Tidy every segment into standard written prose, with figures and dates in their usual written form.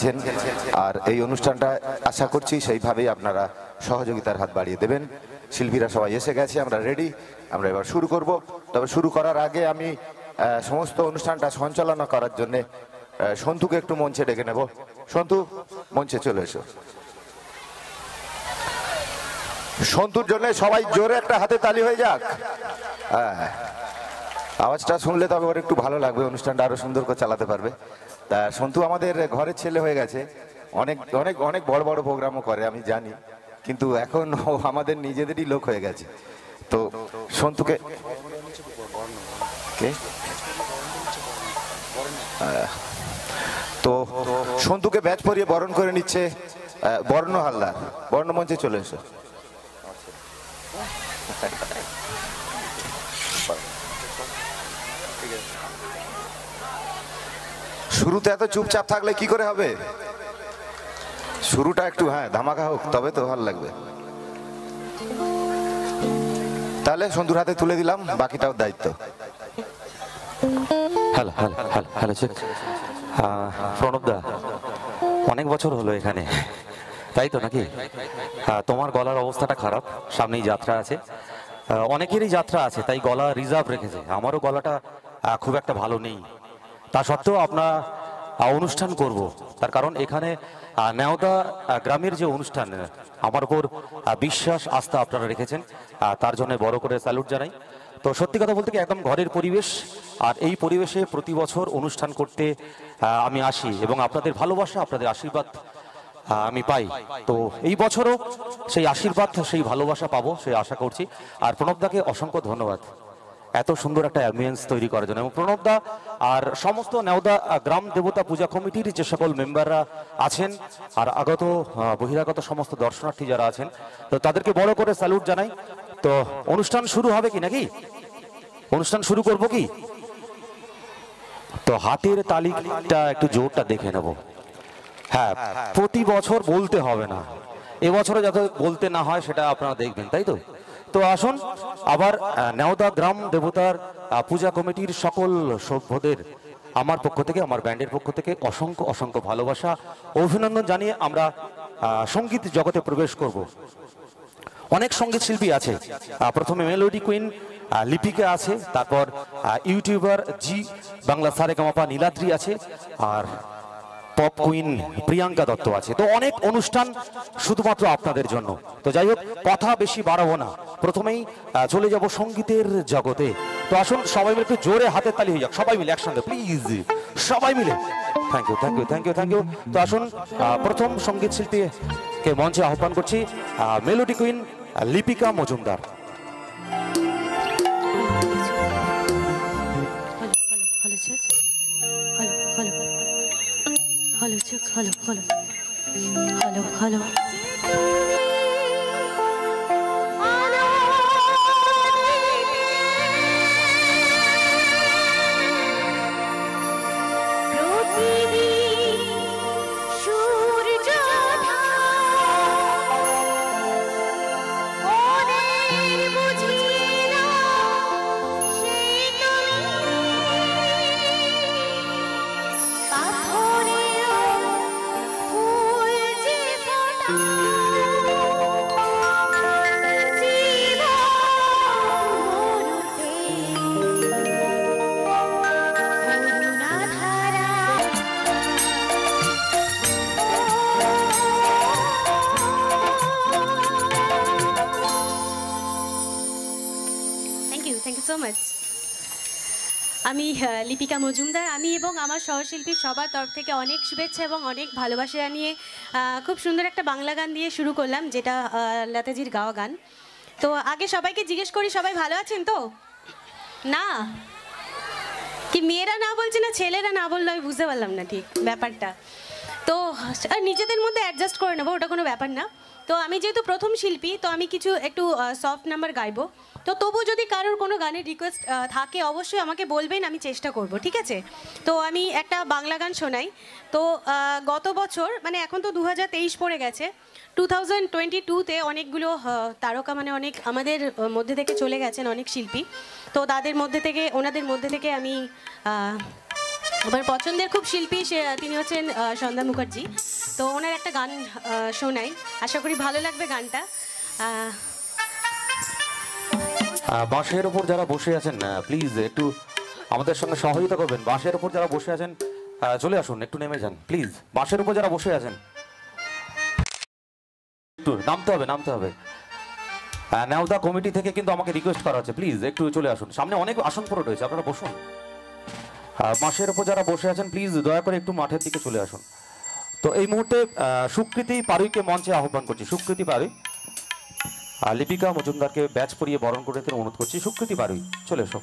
দিচ্ছেন। আর এই অনুষ্ঠানটা আশা করছি সেইভাবেই আপনারা সহযোগিতার হাত বাড়িয়ে দেবেন। শিল্পীরা সবাই এসে গেছে, আমরা রেডি, আমরা এবার শুরু করব। তবে শুরু করার আগে আমি সমস্ত অনুষ্ঠানটা সঞ্চালনা করার জন্যে সন্তুকে একটু মঞ্চে ডেকে নেব। সন্তু, মঞ্চে চলে এসো। সন্তুর জন্য সবাই জোরে একটা হাতে তালি হয়ে যাক। হ্যাঁ, আওয়াজটা শুনলে তবে ওর একটু ভালো লাগবে, অনুষ্ঠানটা আরো সুন্দর করে চালাতে পারবে। তা সন্তু আমাদের ঘরের ছেলে হয়ে গেছে, অনেক অনেক অনেক বড় বড় প্রোগ্রামও করে আমি জানি, কিন্তু এখন ও আমাদের নিজেদেরই লোক হয়ে গেছে। তো সন্তুকে তো সন্তুকে ব্যাচ পরিয়ে বরণ করে নিচ্ছে বর্ণ হালদার। বর্ণ মঞ্চে চলে এসো। শুরুতে এত চুপচাপ থাকলে কি করে হবে? শুরুটা একটু ধামাকা হোক, তবে তো ভালো লাগবে। তাহলে সন্তুর হাতে তুলে দিলাম, বাকিটাও দায়িত্ব। হ্যালো হ্যালো হ্যালো হ্যালো প্রণবদা, অনেক বছর হলো এখানে, তাই তো নাকি? তোমার গলার অবস্থাটা খারাপ, সামনেই যাত্রা আছে, অনেকেরই যাত্রা আছে, তাই গলা রিজার্ভ রেখেছে। আমারও গলাটা খুব একটা ভালো নেই, তা সত্ত্বেও আমরা অনুষ্ঠান করব, তার কারণ এখানে নেওদা গ্রামের যে অনুষ্ঠান, আমার উপর বিশ্বাস আস্থা আপনারা রেখেছেন, তার জন্য বড় করে স্যালুট জানাই। তো সত্যি কথা বলতে কি, একদম ঘরের পরিবেশ, আর এই পরিবেশে প্রতি বছর অনুষ্ঠান করতে আমি আসি এবং আপনাদের ভালোবাসা, আপনাদের আশীর্বাদ আমি পাই। তো এই বছরও সেই আশীর্বাদ, সেই ভালোবাসা পাবো, সেই আশা করছি। আর প্রণবদাকে অসংখ্য ধন্যবাদ এত সুন্দর একটা অ্যাম্বিয়েন্স তৈরি করার জন্য। এবং প্রণবদা আর সমস্ত নেওদা গ্রাম দেবতা পূজা কমিটির যে সকল মেম্বাররা আছেন, আর আগত বহিরাগত সমস্ত দর্শনার্থী যারা আছেন, তো তাদেরকে বড় করে স্যালুট জানাই। তো অনুষ্ঠান শুরু হবে কি নাকি? অনুষ্ঠান শুরু করব কি? তো হাতের তালিটা একটু জোরটা দেখে নেব। হ্যাঁ, প্রতি বছর বলতে হবে না, এবছরে যাতে বলতে না হয় সেটা আপনারা দেখবেন, তাই তো? তো আসুন, আবার নেওদা গ্রাম দেবতার পূজা কমিটির সকল সভ্যদের আমার পক্ষ থেকে, আমার ব্যান্ডের পক্ষ থেকে অসংখ্য অসংখ্য ভালোবাসা, অভিনন্দন জানিয়ে আমরা সঙ্গীত জগতে প্রবেশ করব। অনেক সঙ্গীত শিল্পী আছে, প্রথমে মেলোডি কুইন লিপিকা আছে, তারপর ইউটিউবার জি বাংলা সারেগামাপা নীলাদ্রি আছে, আর পপ কুইন প্রিয়াঙ্কা দত্ত আছে। তো অনেক অনুষ্ঠান শুধুমাত্র আপনাদের জন্য। তো যাই হোক, কথা বেশি বাড়াবো না, প্রথমেই চলে যাব সঙ্গীতের জগতে। তো আসুন সবাই মিলে একটু জোরে হাতের তালি হয়ে যাক, সবাই মিলে একসঙ্গে প্লিজ, সবাই মিলে। Thank you thank you thank you thank you. তো আসুন, প্রথম সঙ্গীত শিল্পীকে মঞ্চে আহ্বান করছি, melody queen Lipika Majumdar. Hello, check. Hello, hello. Hello, hello. আমি লিপিকা মজুমদার, আমি এবং আমার সহশিল্পী সবার তরফ থেকে অনেক শুভেচ্ছা এবং অনেক ভালোবাসা জানিয়ে খুব সুন্দর একটা বাংলা গান দিয়ে শুরু করলাম, যেটা লতাজির গাওয়া গান। তো আগে সবাইকে জিজ্ঞেস করি, সবাই ভালো আছেন তো? না কি মেয়েরা না বলছে না ছেলেরা না বললো, আমি বুঝতে পারলাম না ঠিক ব্যাপারটা। তো নিজেদের মধ্যে অ্যাডজাস্ট করে নেবো, ওটা কোনো ব্যাপার না। তো আমি যেহেতু প্রথম শিল্পী, তো আমি কিছু একটু সফট নাম্বার গাইবো। তো তবু যদি কারোর কোনো গানের রিকোয়েস্ট থাকে অবশ্যই আমাকে বলবেন, আমি চেষ্টা করব, ঠিক আছে? তো আমি একটা বাংলা গান শোনাই। তো গত বছর, মানে এখন তো 2023 পড়ে গেছে, 2022-তে অনেকগুলো তারকা, মানে অনেক আমাদের মধ্যে থেকে চলে গেছেন অনেক শিল্পী। তো ওনাদের মধ্যে থেকে আমি আমার পছন্দের খুব শিল্পী তিনি হচ্ছেন সন্ধ্যা মুখার্জি। তো ওনার একটা গান শোনাই, আশা করি ভালো লাগবে গানটা। বাঁশের ওপর যারা বসে আছেন প্লিজ একটু আমাদের সঙ্গে সহযোগিতা করবেন। বাঁশের ওপর যারা বসে আছেন চলে আসুন, একটু নেমে যান প্লিজ। বাঁশের উপর যারা বসে আছেন একটু নামতে হবে। নেওদা কমিটি থেকে কিন্তু আমাকে রিকোয়েস্ট করা হচ্ছে, প্লিজ একটু চলে আসুন। সামনে অনেক আসন পড়ে রয়েছে, আপনারা বসুন। বাঁশের উপর যারা বসে আছেন প্লিজ দয়া করে একটু মাঠের দিকে চলে আসুন। তো এই মুহূর্তে সুকৃতি পারুইকে মঞ্চে আহ্বান করছি। সুকৃতি পারুই, লিপিকা মজুমদারকে ব্যাচ পরিয়ে বরণ করে দিতে অনুরোধ করছি। সুকৃতি পারুই, চলে এসো।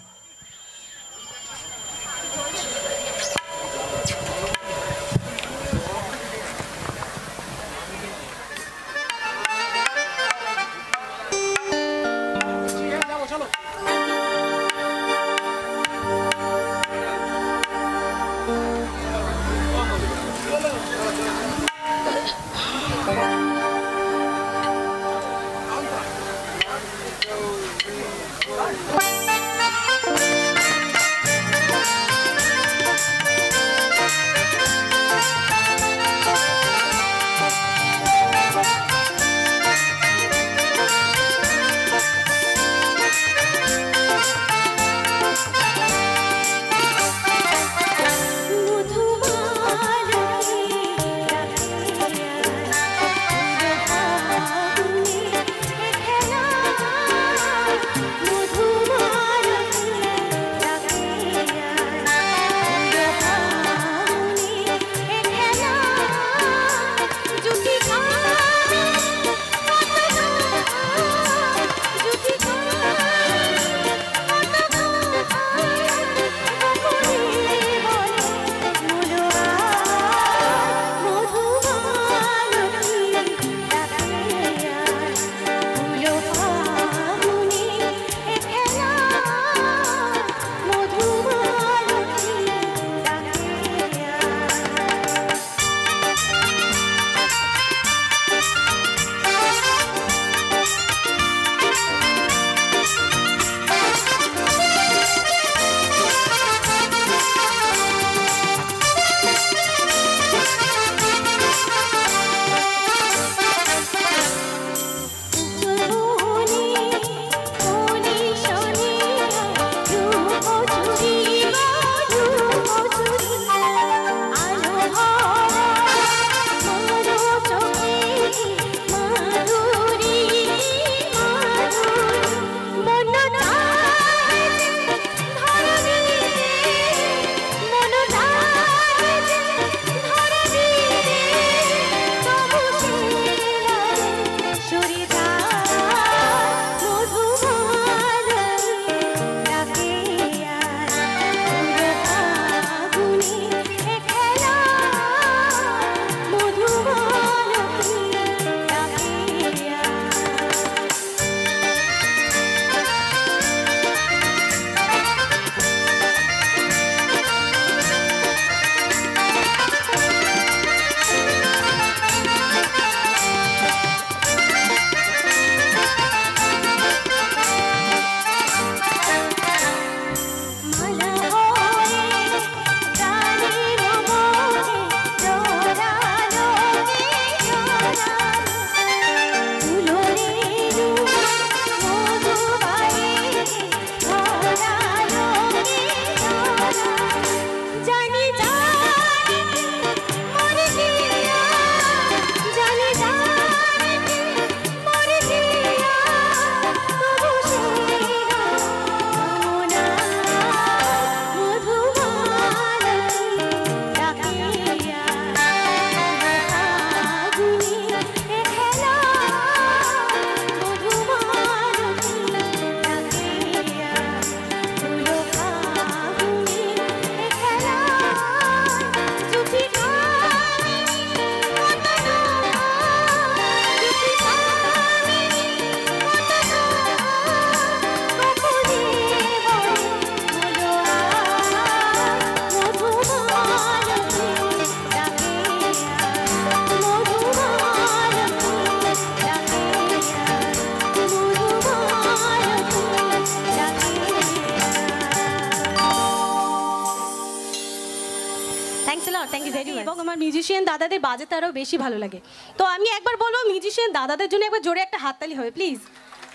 Thank you very much. এবং আমার মিউজিশিয়ান দাদাদের বাজাতে আরও বেশি ভালো লাগে। তো আমি একবার বলবো মিউজিশিয়ান দাদাদের জন্য একবার জোরে একটা হাততালি হবে প্লিজ,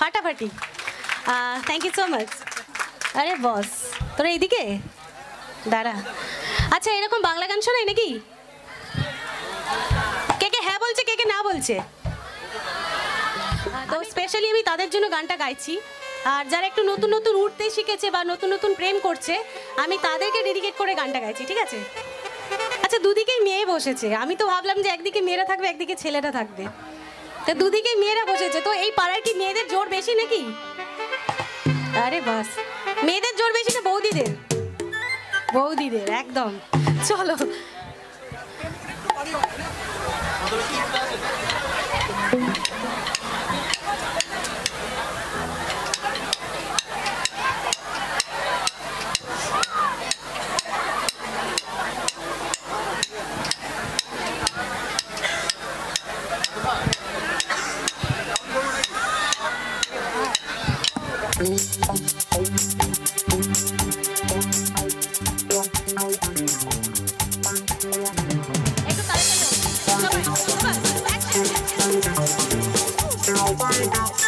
ফাটাফাটি। Thank you so much. আরে বস তোরা এইদিকে দাঁড়া। আচ্ছা এরকম বাংলা গান শোনাই নাকি? কে কে হ্যাঁ বলছে, কে কে না বলছে? তো স্পেশালি আমি তাদের জন্য গানটা গাইছি। আর যারা একটু নতুন নতুন উঠতে শিখেছে বা নতুন নতুন প্রেম করছে, আমি তাদেরকে ডেডিকেট করে গানটা গাইছি, ঠিক আছে? আচ্ছা দুদিকেই মেয়ে বসেছে, আমি তো ভাবলাম যে একদিকে মেয়েরা থাকবে একদিকে ছেলেরা থাকবে, তো দুদিকেই মেয়েরা বসেছে। তো এই পাড়ায় কি মেয়েদের জোর বেশি নাকি? আরে বাস, মেয়েদের জোর বেশি না বৌদিদের? বৌদিদের একদম। চলো একটু তাড়াতাড়ি সবাই সবাই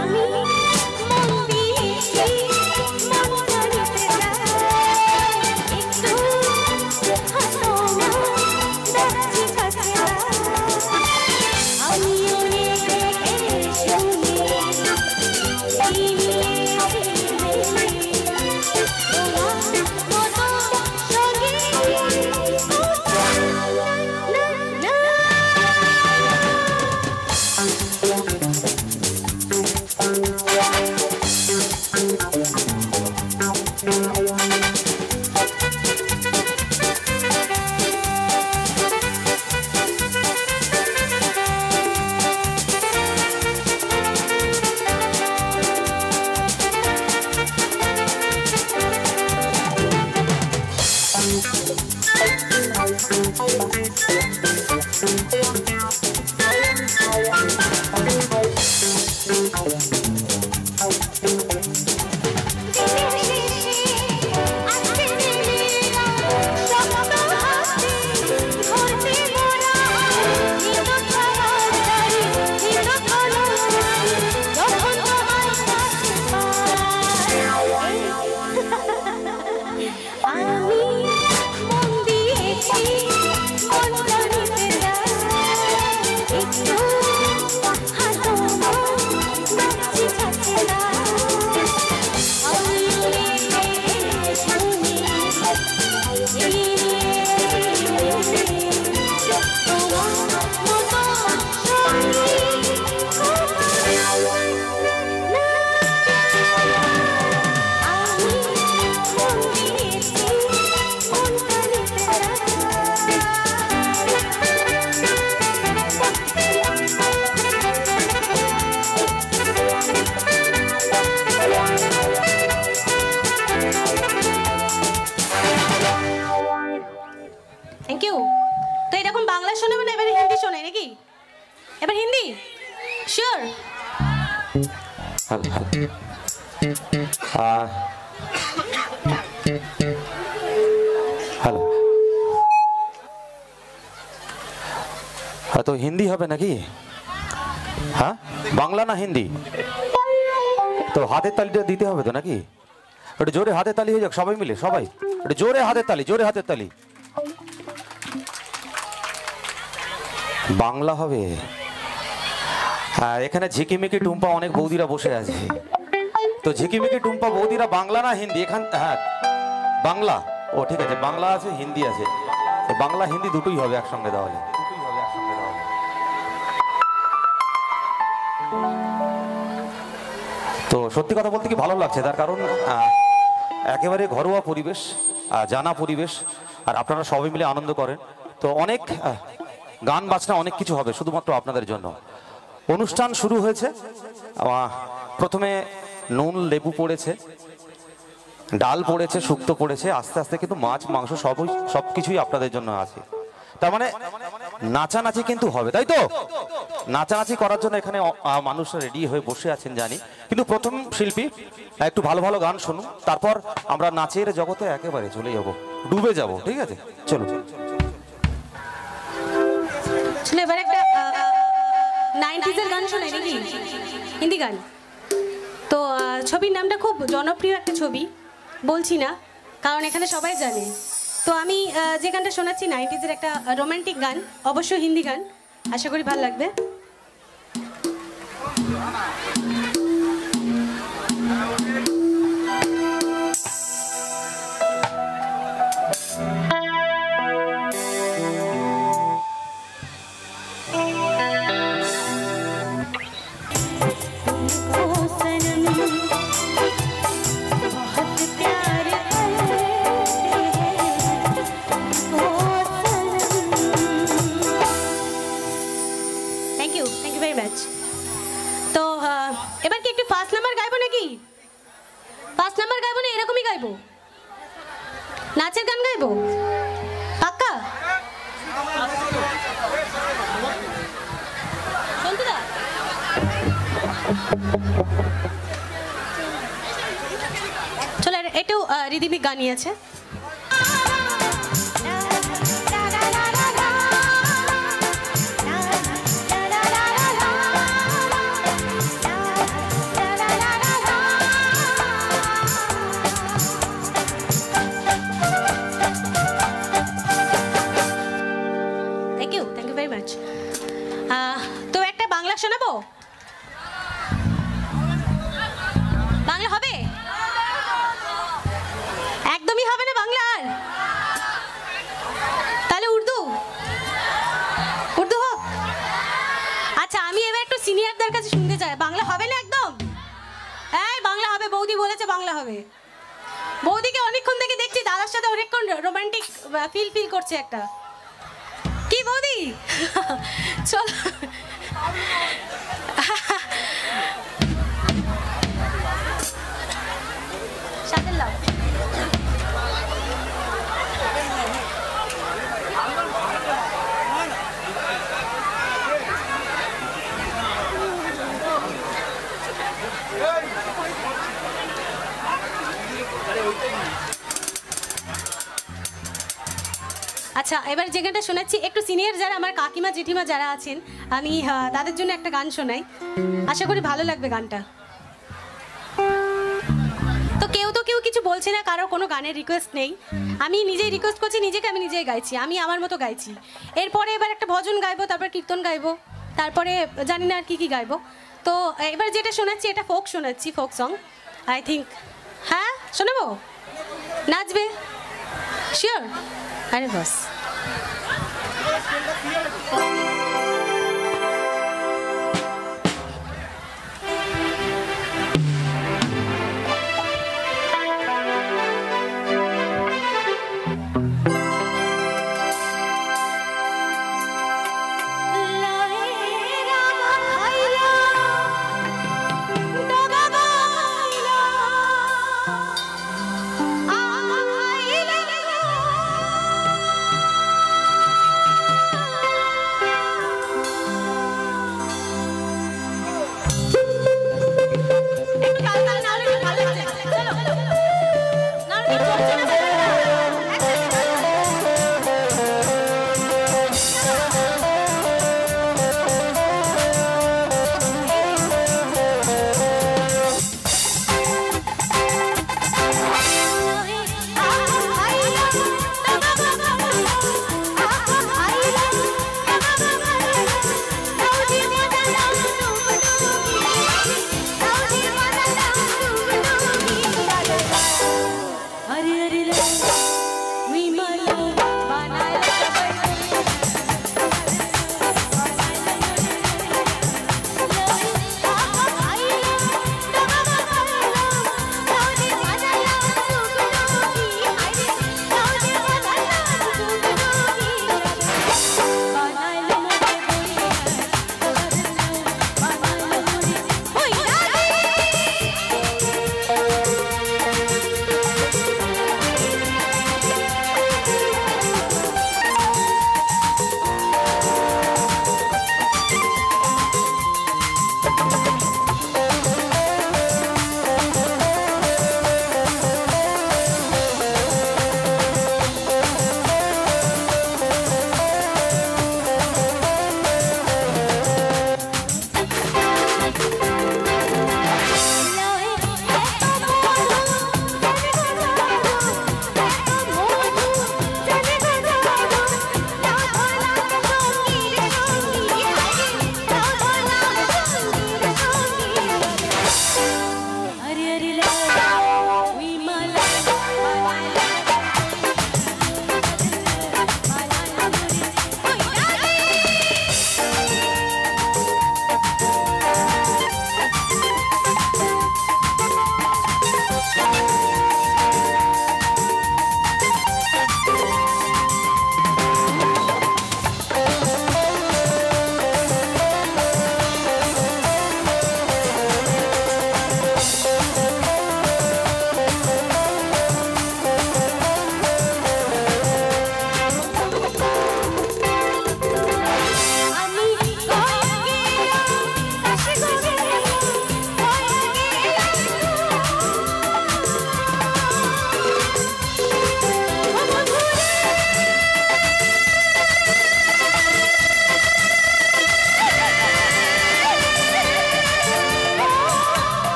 আমি হ্যালো হ্যালো হ্যাঁ, তো হিন্দি হবে নাকি? হ্যাঁ, বাংলা না হিন্দি? তো হাতের তালিটা দিতে হবে তো নাকি? একটু জোরে হাতের তালি হয়ে যাক সবাই মিলে, সবাই একটু জোরে হাতের তালি, জোরে হাতের তালি। বাংলা হবে। হ্যাঁ, এখানে ঝিকিমিকি টুম্পা অনেক বৌদিরা বসে আছে, তো ঝিকিমিকি টুম্পা বৌদিরা বাংলা না হিন্দি? এখান, হ্যাঁ বাংলা। ও ঠিক আছে, বাংলা আছে হিন্দি আছে, তো বাংলা হিন্দি দুটোই হবে একসঙ্গে তাহলে। তো সত্যি কথা বলতে কি ভালো লাগছে, তার কারণ একেবারে ঘরোয়া পরিবেশ, জানা পরিবেশ, আর আপনারা সবাই মিলে আনন্দ করেন। তো অনেক গান বাজনা অনেক কিছু হবে শুধুমাত্র আপনাদের জন্য। অনুষ্ঠান শুরু হয়েছে, প্রথমে নুন লেবু পড়েছে, ডাল পড়েছে, শুক্তো পড়েছে, আস্তে আস্তে কিন্তু মাছ মাংস সব কিছুই আপনাদের জন্য আছে। তার মানে নাচানাচি কিন্তু হবে, তাই তো? নাচানাচি করার জন্য এখানে মানুষ রেডি হয়ে বসে আছেন জানি, কিন্তু প্রথম শিল্পী একটু ভালো ভালো গান শুনুন, তারপর আমরা নাচের জগতে একেবারে চলে যাব, ডুবে যাব, ঠিক আছে? চলুন। এবার একটা 90s এর গান শোনাই নাকি, হিন্দি গান। তো ছবির নামটা খুব জনপ্রিয় একটা ছবি, বলছি না কারণ এখানে সবাই জানে। তো আমি যে গানটা শোনাচ্ছি 90s এর একটা রোমান্টিক গান, অবশ্যই হিন্দি গান, আশা করি ভালো লাগবে। তো এবার কি একটু ফার্স্ট নাম্বার গাইবো নাকি? ফার্স্ট নাম্বার গাইবো না এরকমই গাইবো? নাচের গান গাইবো পাক্কা? চলো একটু রিদিমিক গানই আছে। তো একটা বাংলা শোনাবো? বাংলা হবে? একদমই হবে না বাংলা? আর তাহলে উর্দু? উর্দু হোক। আচ্ছা, আমি এবার একটু সিনিয়রদের কাছে শুনতে চাই, বাংলা হবে না একদম? এই বাংলা হবে, বৌদি বলেছে বাংলা হবে। বৌদিকে অনেকক্ষণ থেকে দেখছি দাদার সাথে অনেকক্ষণ রোমান্টিক ফিল করছে একটা। কি বৌদি চলো সাথে লাভ। আচ্ছা, এবার যে গানটা শোনাচ্ছি একটু সিনিয়র যারা আমার কাকিমা জেঠিমা যারা আছেন, আমি তাদের জন্য একটা গান শোনাই, আশা করি ভালো লাগবে গানটা। তো কেউ কিছু বলছে না, কারোর কোনো গানের রিকোয়েস্ট নেই, আমি নিজেই রিকোয়েস্ট করছি নিজেকে, আমি নিজেই গাইছি, আমি আমার মতো গাইছি। এরপরে এবার একটা ভজন গাইবো, তারপর কীর্তন গাইবো, তারপরে জানি না আর কি গাইবো। তো এবার যেটা শোনাচ্ছি এটা ফোক শোনাচ্ছি, ফোক সং আই থিঙ্ক। হ্যাঁ শোনাবো? নাচবে শিওর? আরে বাস।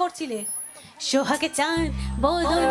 করছিলে সোহাগে চান বদন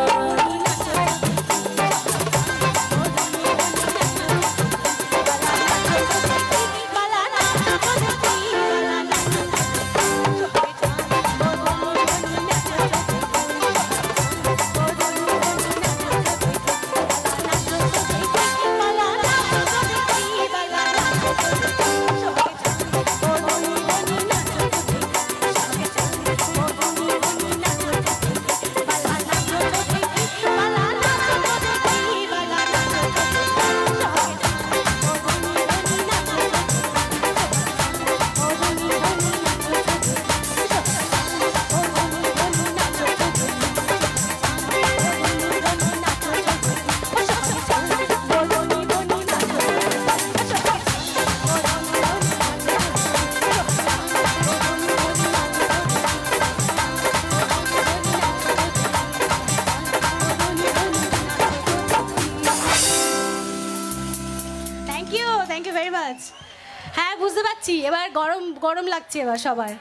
হ্যাঁ বুঝতে পারছি এবার গরম গরম লাগছে এবার সবার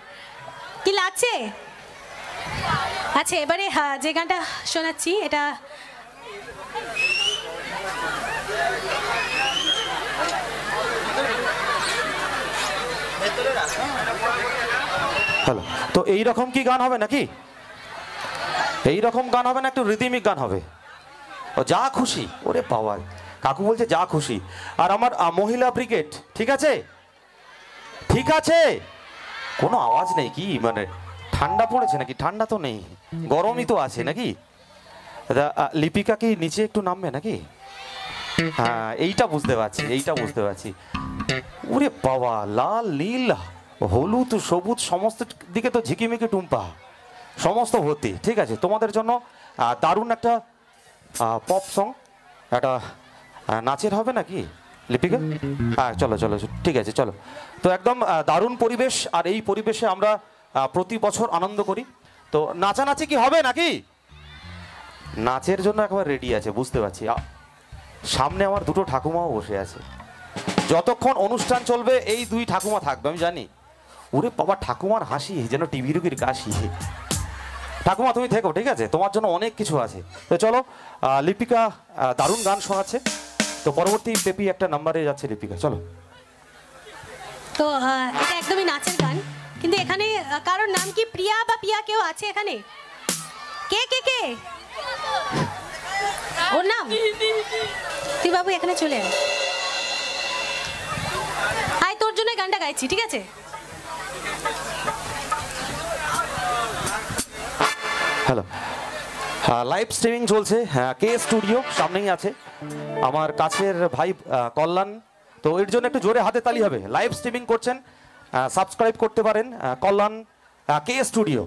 কি লাগছে আচ্ছা এবারে যে গানটা শোনাচ্ছি এটা হ্যালো তো এই রকম কি গান হবে নাকি এই রকম গান হবে না একটু রিদমিক গান হবে ও যা খুশি ওরে বাবা কাকু বলছে যা খুশি আর আমার মহিলা ব্রিগেড ঠিক আছে ঠিক আছে কোনো আওয়াজ নেই কি মানে ঠান্ডা পড়েছে নাকি ঠান্ডা তো নেই গরমই তো আছে নাকি লিপিকা কি নিচে একটু নামবে নাকি হ্যাঁ এইটা বুঝতে পারছি ওরে বাবা লাল নীল হলুদ সবুজ সমস্ত দিকে তো ঝিকিমিকি টুম্পা সমস্ত ভর্তি ঠিক আছে তোমাদের জন্য দারুণ একটা পপ সং, একটা নাচের হবে নাকি লিপিকা? হ্যাঁ চলো চলো ঠিক আছে চলো। তো একদম দারুণ পরিবেশ, আর এই পরিবেশে আমরা প্রতি বছর আনন্দ করি। তো নাচানাচি কি হবে নাকি? নাচের জন্য একেবারে রেডি আছে বুঝতে পারছি। সামনে আমার দুটো ঠাকুমাও বসে আছে, যতক্ষণ অনুষ্ঠান চলবে এই দুই ঠাকুমা থাকবে আমি জানি। ওরে বাবা, ঠাকুমার হাসি যেন টিভি রুগীর কাশি। ঠাকুমা তুমি থেকো, ঠিক আছে, তোমার জন্য অনেক কিছু আছে। তো চলো, লিপিকা দারুণ গান শোনাচ্ছে, তো পরবর্তী পেপি একটা নাম্বারে যাচ্ছে লিপিকা, চলো। তো এটা একদমই নাচের গান, কিন্তু এখানে কারোর নাম কি প্রিয়া বা পিয়া কেউ আছে এখানে? কে কে কে ওর নাম? তুই বাবু এখানে চলে আয়। আয়, তোর জন্য গানটা গাইছি, ঠিক আছে? হ্যালো, লাইভ স্ট্রিমিং চলছে, কে স্টুডিও সামনেই আছে আমার কাছের ভাই কল্যাণ। তো এর জন্য একটু জোরে হাতে তালি হবে। লাইভ স্ট্রিমিং করছেন, সাবস্ক্রাইব করতে পারেন কল্যাণ কে স্টুডিও।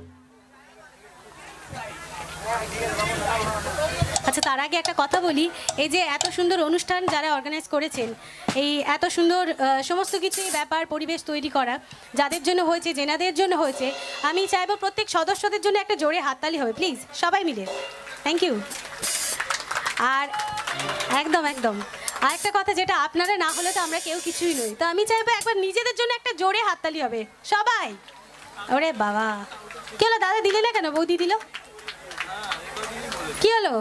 আচ্ছা, তার আগে একটা কথা বলি, এই যে এত সুন্দর অনুষ্ঠান যারা অর্গানাইজ করেছেন, এই এত সুন্দর সমস্ত কিছু এই ব্যাপার পরিবেশ তৈরি করা, যাদের জন্য হয়েছে, যেনাদের জন্য হয়েছে, আমি চাইবো প্রত্যেক সদস্যদের জন্য একটা জোরে হাততালি হবে প্লিজ, সবাই মিলে। Thank you. আর একদম একদম আরেকটা কথা, যেটা আপনারা না হলে তো আমরা কেউ কিছুই নই, তো আমি চাইবো একবার নিজেদের জন্য একটা জোরে হাততালি হবে সবাই। ওরে বাবা, কি হলো দাদা, দিলে না কেন? বৌদি দিল, কি হলো?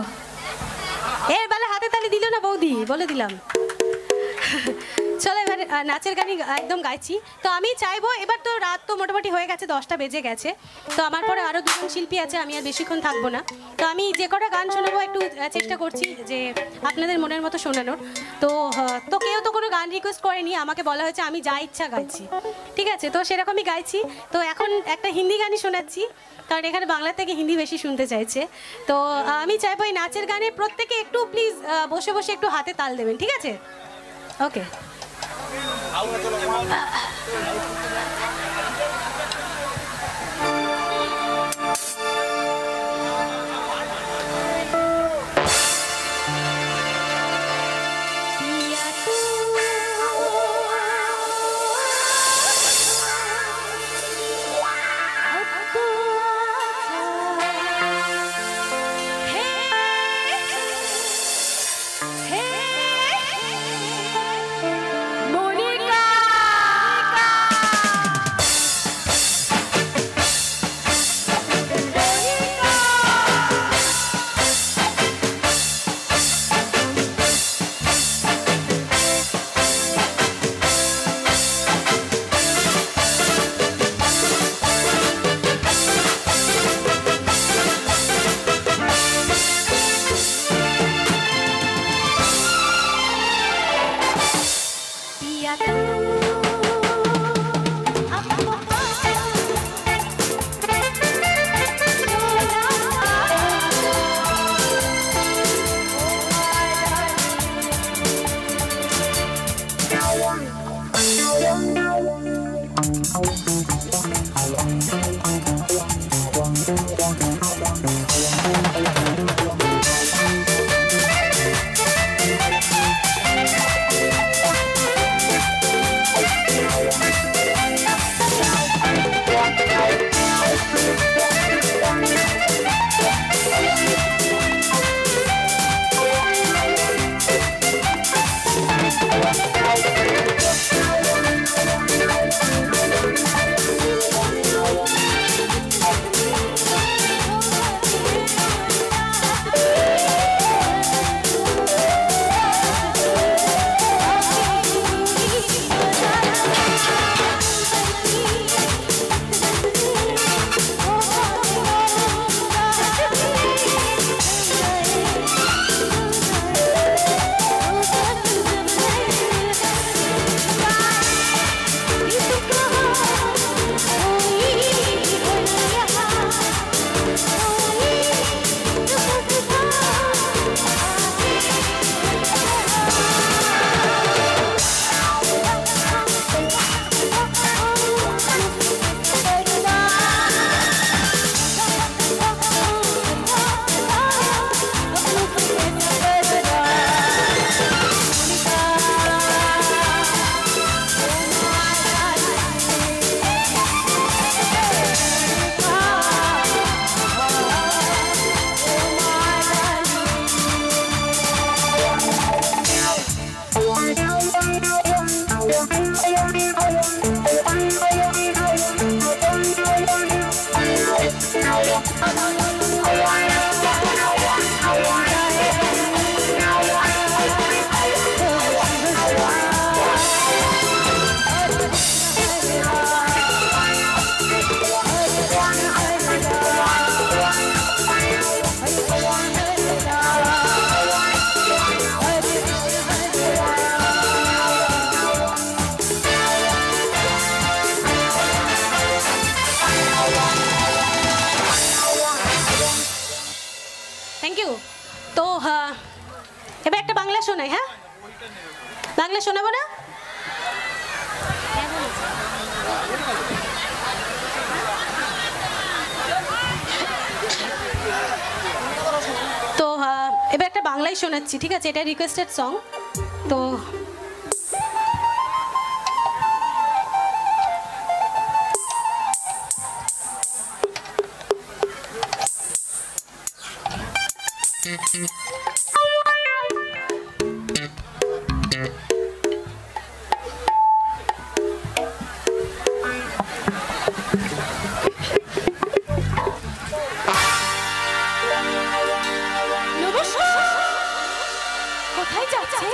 এর বেলা হাতে তালি দিল না বৌদি, বলে দিলাম। চলো এবার নাচের গানই একদম গাইছি। তো আমি চাইবো, এবার তো রাত তো মোটামুটি হয়ে গেছে, 10টা বেজে গেছে, তো আমার পরে আরও দুজন শিল্পী আছে, আমি আর বেশিক্ষণ থাকবো না। তো আমি যে কটা গান শোনাবো একটু চেষ্টা করছি যে আপনাদের মনের মতো শোনানোর। তো তো কেউ তো কোনো গান রিকোয়েস্ট করেনি, আমাকে বলা হয়েছে আমি যা ইচ্ছা গাইছি, ঠিক আছে? তো সেরকমই গাইছি। তো এখন একটা হিন্দি গানই শোনাচ্ছি, কারণ এখানে বাংলা থেকে হিন্দি বেশি শুনতে চাইছে। তো আমি চাইবো এই নাচের গানে প্রত্যেকে একটু প্লিজ বসে বসে একটু হাতে তাল দেবেন, ঠিক আছে? ওকে। Thank you. তো এবার একটা বাংলা শোনাই, হ্যাঁ বাংলা শোনাবো না? তো এবার একটা বাংলাই শোনাচ্ছি, ঠিক আছে? এটা রিকোয়েস্টেড সং। তো কোথায় যাচ্ছে?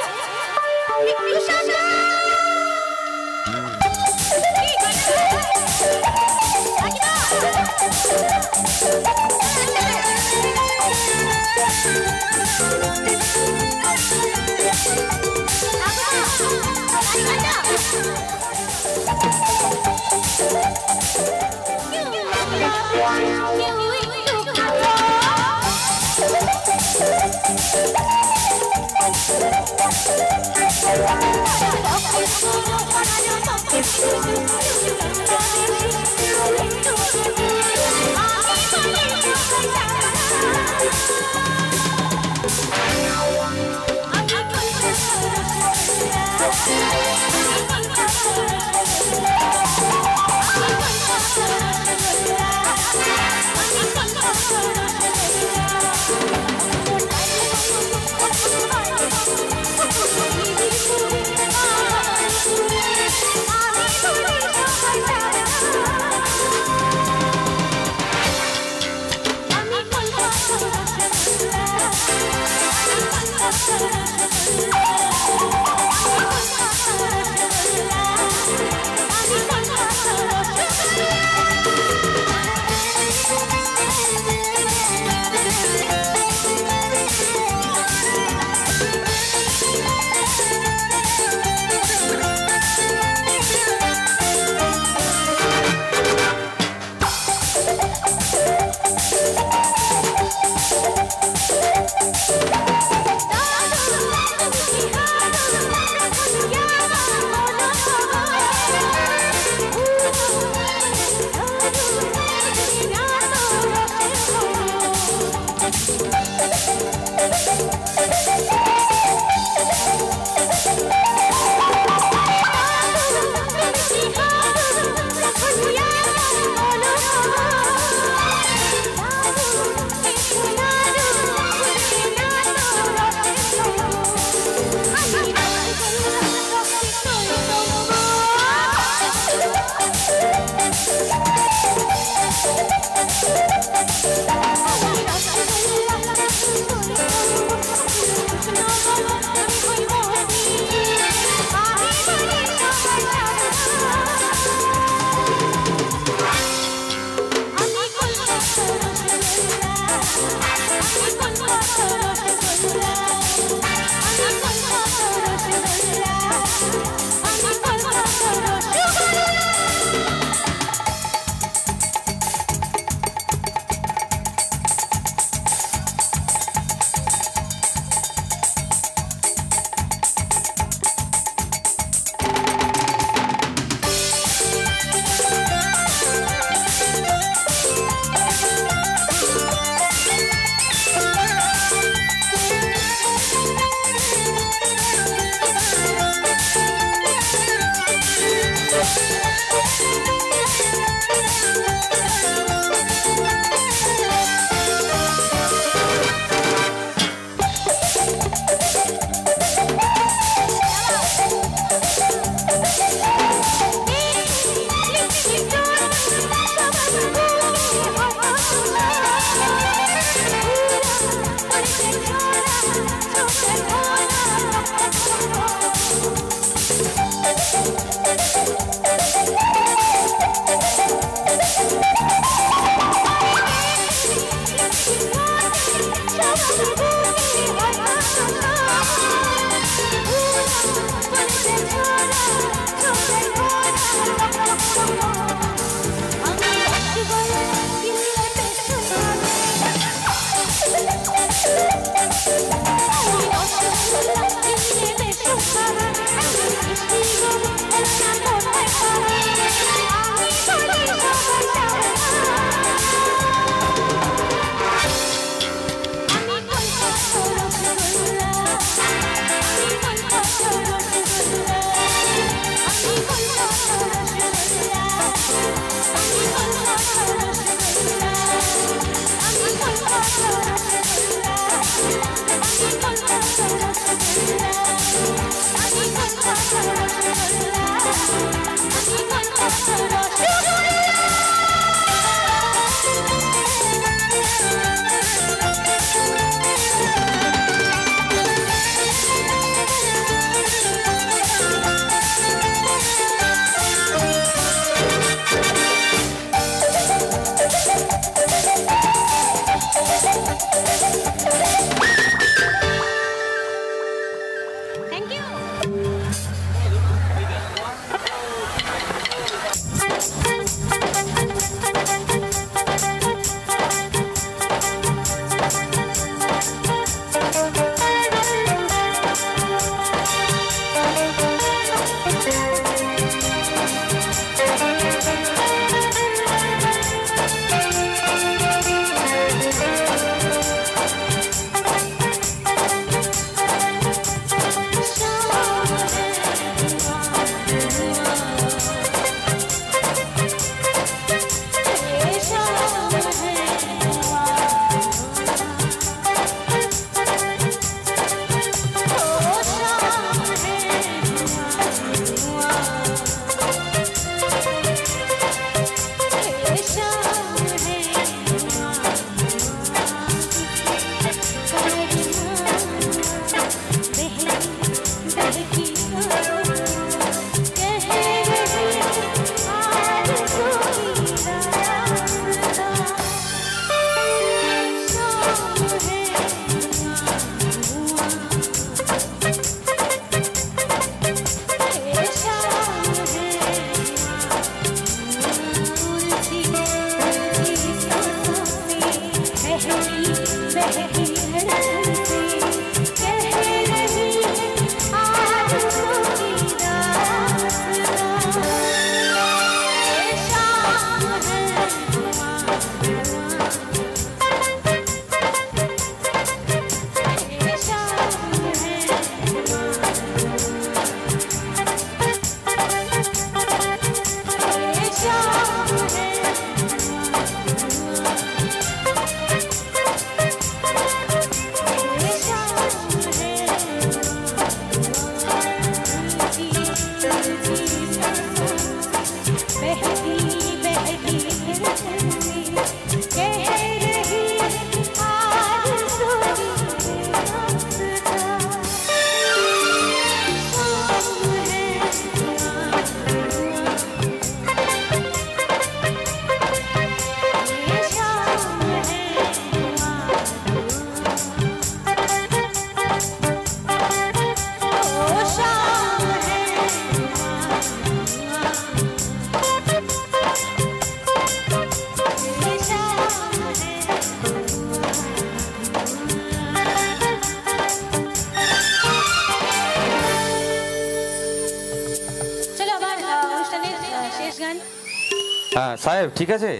হ্যাঁ সাহেব ঠিক আছে।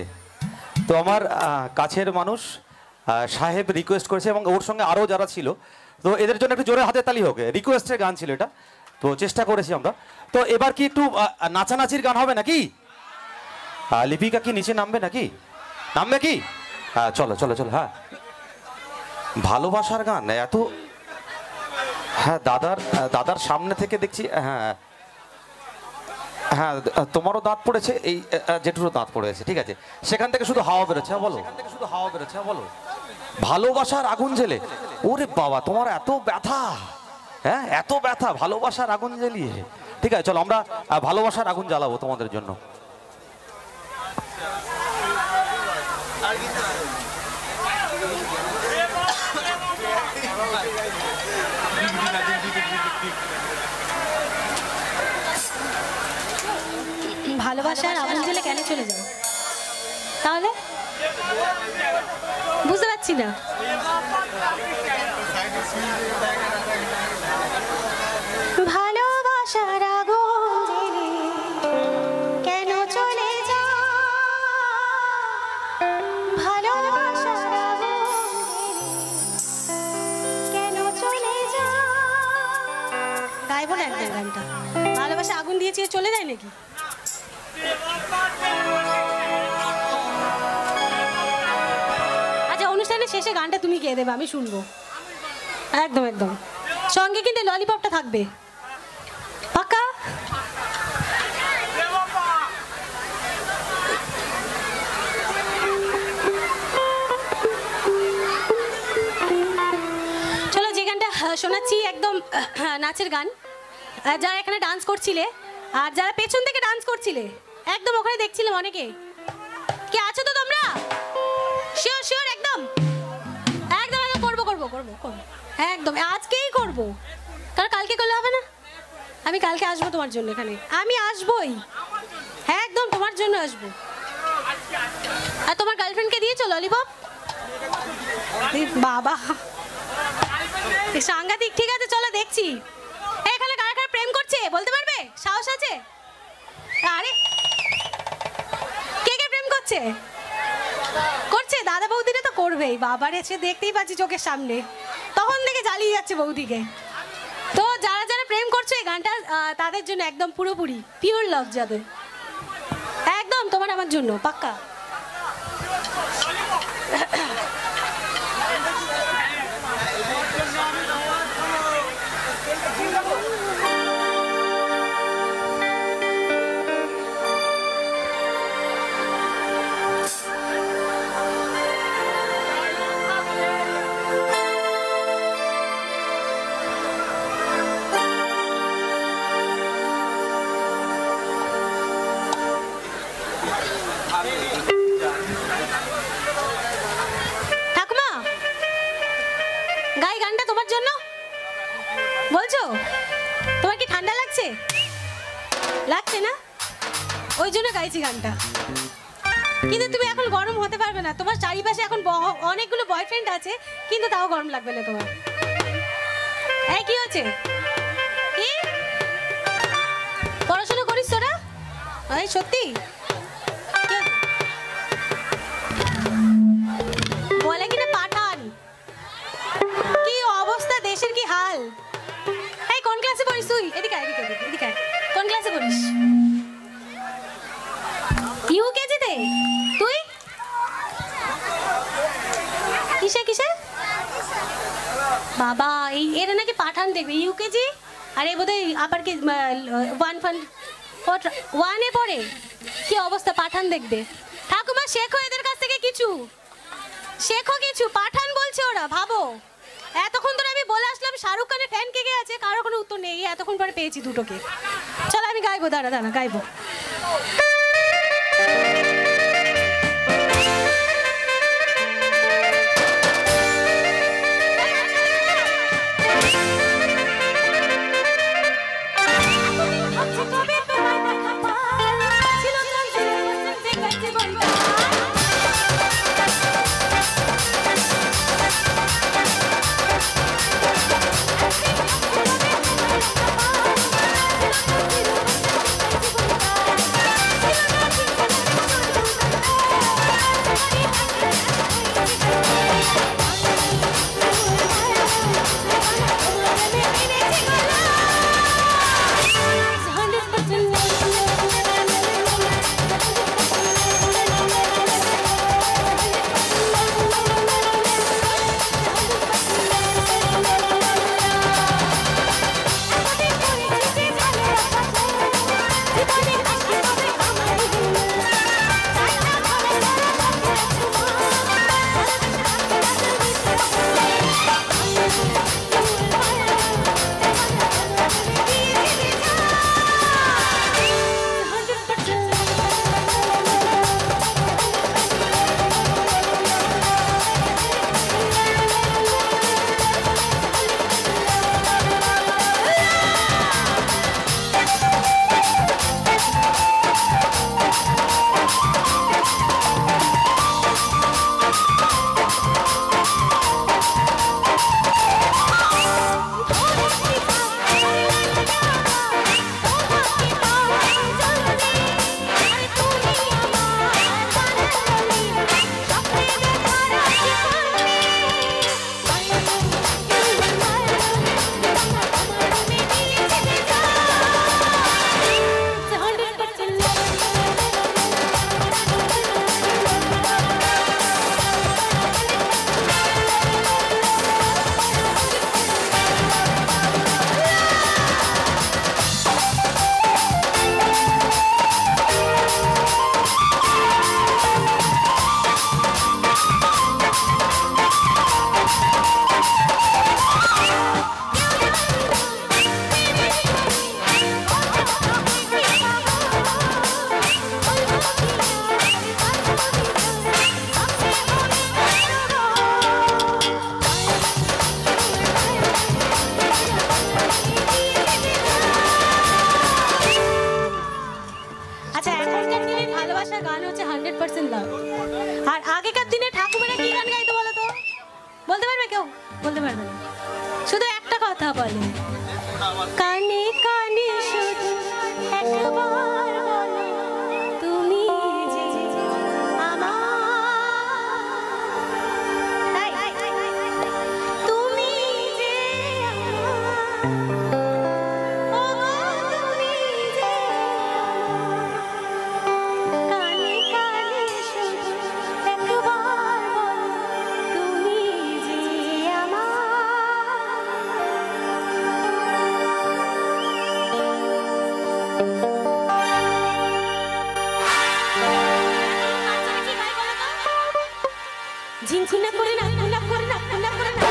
তো আমার কাছের মানুষ সাহেব রিকোয়েস্ট করেছে এবং ওর সঙ্গে আরও যারা ছিল, তো এদের জন্য একটু জোরে হাতে তালি হোক। রিকোয়েস্টের গান ছিল এটা, তো চেষ্টা করেছি আমরা। তো এবার কি একটু নাচানাচির গান হবে নাকি? লিপিকা কি নিচে নামবে নাকি? নামবে কি? হ্যাঁ চলো চলো চলো। হ্যাঁ ভালোবাসার গান এত, হ্যাঁ দাদার সামনে থেকে দেখছি। হ্যাঁ হ্যাঁ তোমারও দাঁত পড়েছে, এই জেঠুরও দাঁত পড়েছে, ঠিক আছে। সেখান থেকে শুধু হাওয়া বেরোচ্ছে। বলো, শুধু হাওয়া বেরোচ্ছে। বলো ভালোবাসার আগুন জেলে। ওরে বাবা তোমার এত ব্যথা, হ্যাঁ এত ব্যথা, ভালোবাসার আগুন জ্বালিয়ে। ঠিক আছে চলো আমরা ভালোবাসার আগুন জ্বালাবো তোমাদের জন্য। ভালোবাসার আগুন জ্বেলে কেন চলে যাও তাহলে? বুঝতে পারছি না। ভালোবাসার আগুন জ্বেলে কেন চলে যাও? ভালোবাসার আগুন জ্বেলে কেন চলে যাও? গাইবো না একদম গানটা। ভালোবাসা আগুন দিয়েছি চলে যায় নাকি? আচ্ছা অনুষ্ঠানের শেষে গানটা তুমি গেয়ে দেবে, আমি শুনবো। একদম একদম, সঙ্গে কিন্তু ললিপপটা থাকবে পাক্কা। চলো যে গানটা শোনাচ্ছি একদম নাচের গান। যারা এখানে ডান্স করছিলে আর যারা পেছন থেকে ডান্স করছিলে, একদম ওখানে দেখছিলাম অনেকে, কে আছো তো তোমরা? শিওর শিওর একদম একদম একদম করবো করবো করবো করবো একদম আজকেই করবো, কারণ কালকে করলে হবে না। আমি কালকে আসবো তোমার জন্য, এখানে আমি আসবোই, হ্যাঁ একদম তোমার জন্য আসবো। আর তোমার গার্লফ্রেন্ডকে দিয়েছো ললিপপ? বাবা সাংঘাতিক। ঠিক আছে চলো দেখছি এখানে কারা কারা প্রেম করছে, বলতে পারবে? সাহস আছে? আরে কে কে প্রেম করছে? করছে দাদা বৌদিরা তো করবেই, বাবার এসে দেখতেই পাচ্ছি চোখের সামনে, তখন থেকে জ্বালিয়ে যাচ্ছে বৌদিকে। তো যারা যারা প্রেম করছে এই গানটা তাদের জন্য একদম পুরোপুরি পিওর লাভ যাবে, একদম তোমার আমার জন্য পাক্কা। বলছো তোমার কি ঠান্ডা লাগছে? লাগছে না, ওই জন্য গাইছি গানটা। কিন্তু তুমি এখন গরম হতে পারবে না, তোমার চারিপাশে এখন অনেকগুলো বয়ফ্রেন্ড আছে, কিন্তু তাও গরম লাগবে না তোমার। এই কি হচ্ছে? কি পড়াশোনা করিস তোরা? এই সত্যি বলে কিনা পাঠান, কি অবস্থা দেশের, কি হাল। এই কোন ক্লাসে পড়িস তুই? এদিকে এদিকে এদিকে, কোন ক্লাসে পড়িস? ইউকেজিতে? তুই কিসে কিসে? বাবা এই এরা নাকি পাঠান দেখবে ইউকেজি, আর এই বোধহয় আবার কি ওয়ানে পড়ে। কি অবস্থা, পাঠান দেখবে। ঠাকুমা শেখো এদের কাছ থেকে কিছু, শেখো কিছু। পাঠান বলছে ওরা, ভাবো। এতক্ষণ ধরে আমি বলে আসলাম শাহরুখ খানের ফ্যান কে কে আছে, কারো কোনো উত্তর নেই। এতক্ষণ পরে পেয়েছি দুটোকে। চলো আমি গাইবো, দাঁড়া দাঁড়া গাইবো। শুধু একটা কথা বলে, কানে কানে শুধু একবার বলো, তুমি যে আমার, তুমি যে আমার, ওগো তুমি যে আমার, কানে কানে শুধু একবার বলো, তুমি যে আমার। ঝিনঝিনা করে না, কুনা করে না, কুনা করে না।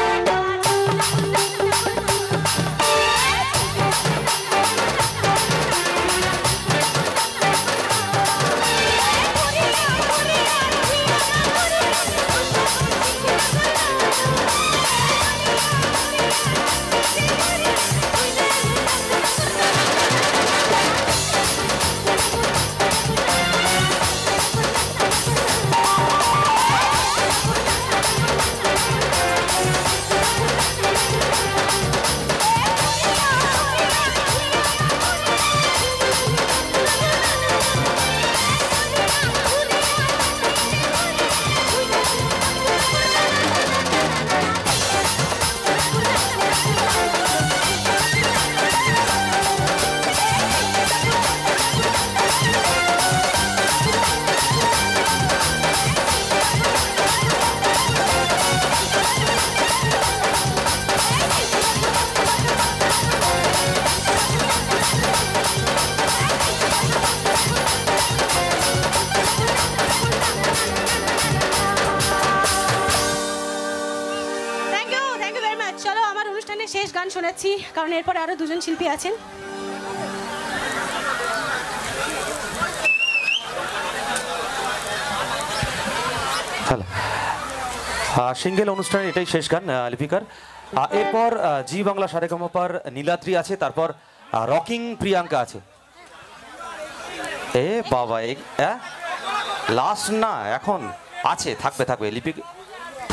Thank you very much. চলো আমার অনুষ্ঠানের শেষ গান শোনাচ্ছি, কারণ এরপরে আরো দুজন শিল্পী আছেন। চলো, সিঙ্গেল অনুষ্ঠানের এটাই শেষ গান লিপিকার। এরপর জি বাংলা সারেগামাপার নীলাদ্রি আছে, তারপর রকিং প্রিয়াঙ্কা আছে। এ বাবা, লাস্ট না, এখন আছে, থাকবে থাকবে লিপিক,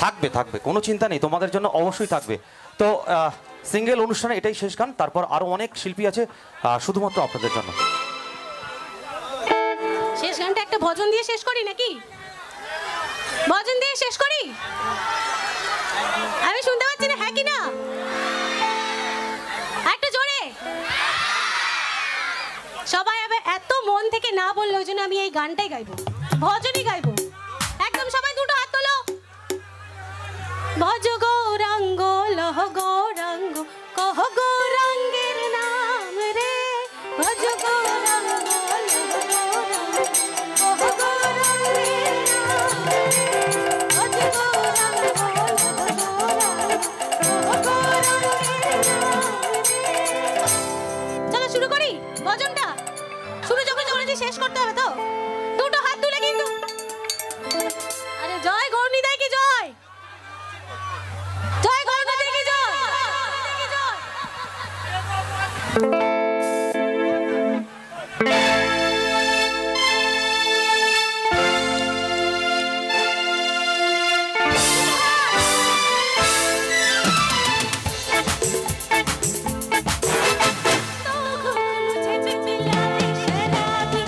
থাকবে থাকবে, কোনো চিন্তা নেই, তোমাদের জন্য অবশ্যই থাকবে। তো সিঙ্গেল অনুষ্ঠানে এটাই শেষ গান, তারপর আরো অনেক শিল্পী আছে শুধুমাত্র আপনাদের জন্য। শেষ গানটা একটা ভজন দিয়ে শেষ করি নাকি? ভজন দিয়ে শেষ করি? আমি শুনতে পাচ্ছি না, হ্যাঁ কি না? একটা জোরে সবাই। আবার এত মন থেকে না বললে ওই জন্য আমি এই গানটাই গাইবো, ভজনই গাইবো। একদম সবাই দুটো হাত তোলো। ভজ গৌরাঙ্গ লহ গৌরাঙ্গ কহ গৌরাঙ্গের নাম রে, ভজ গৌরাঙ্গ লহ গৌরাঙ্গ কহ গৌরাঙ্গের নাম রে, ভজ গৌরাঙ্গ লহ গৌরাঙ্গ কহ গৌরাঙ্গের নাম রে। চলো শুরু করি ভজনটা। শুরু যখন করেছি শেষ করতে হবে তো। দুটো হাত তুলে কিন্তু। আরে জয় গৌরনিদাই কি জয়, জয় গৌরনিদাই কি জয়। मुझे पिला दे शराबी,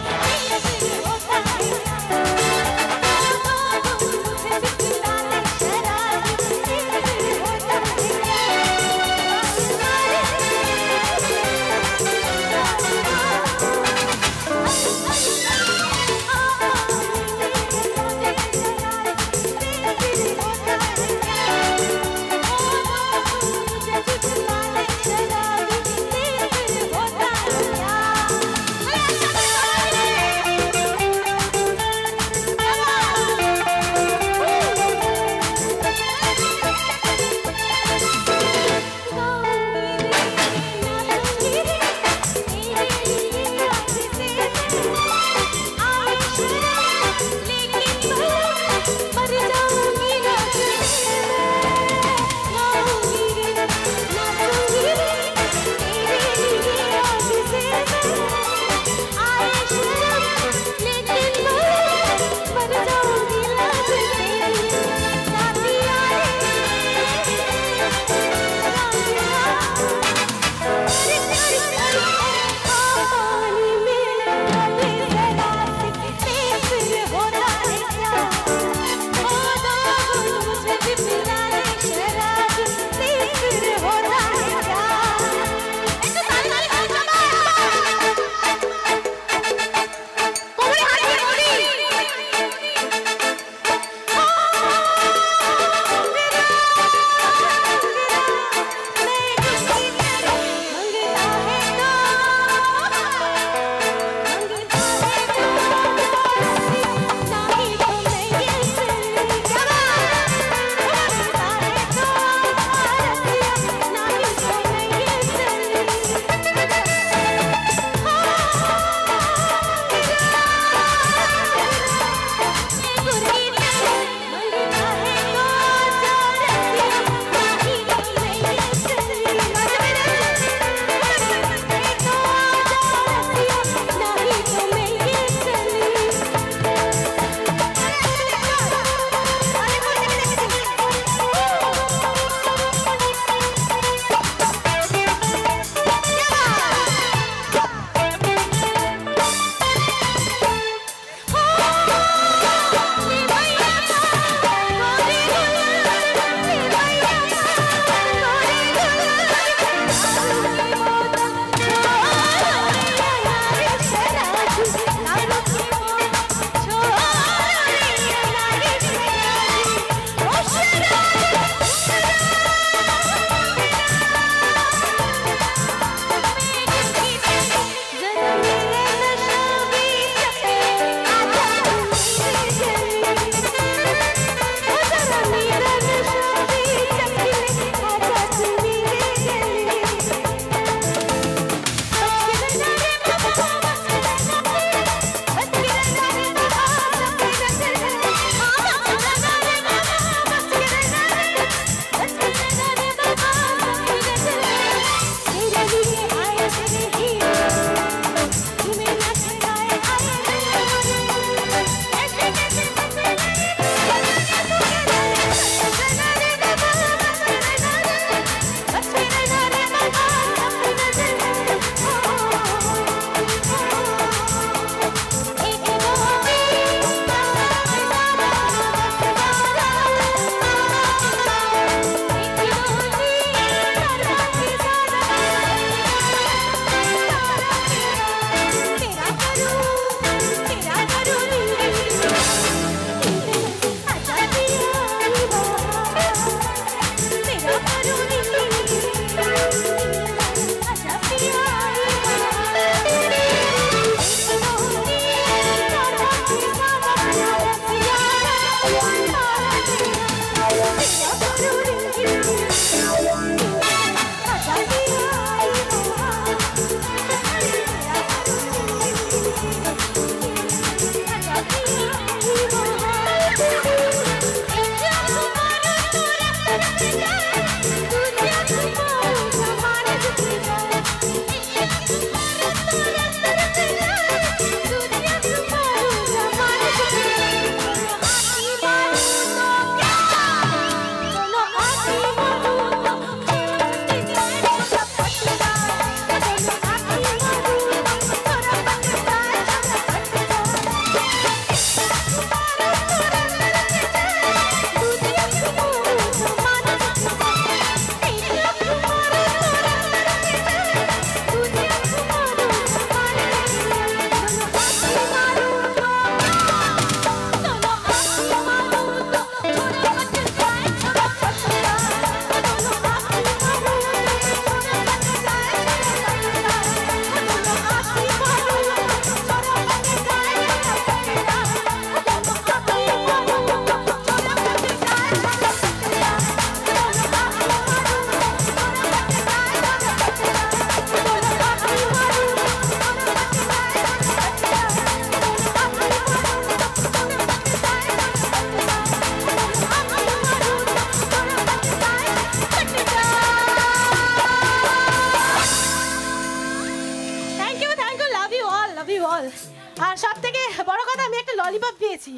আর সব থেকে বড় কথা আমি একটা ললিপপ পেয়েছি,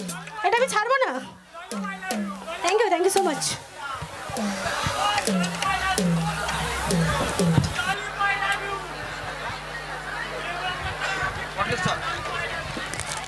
এটা আমি ছাড়বো না। Thank you so much. Contestant.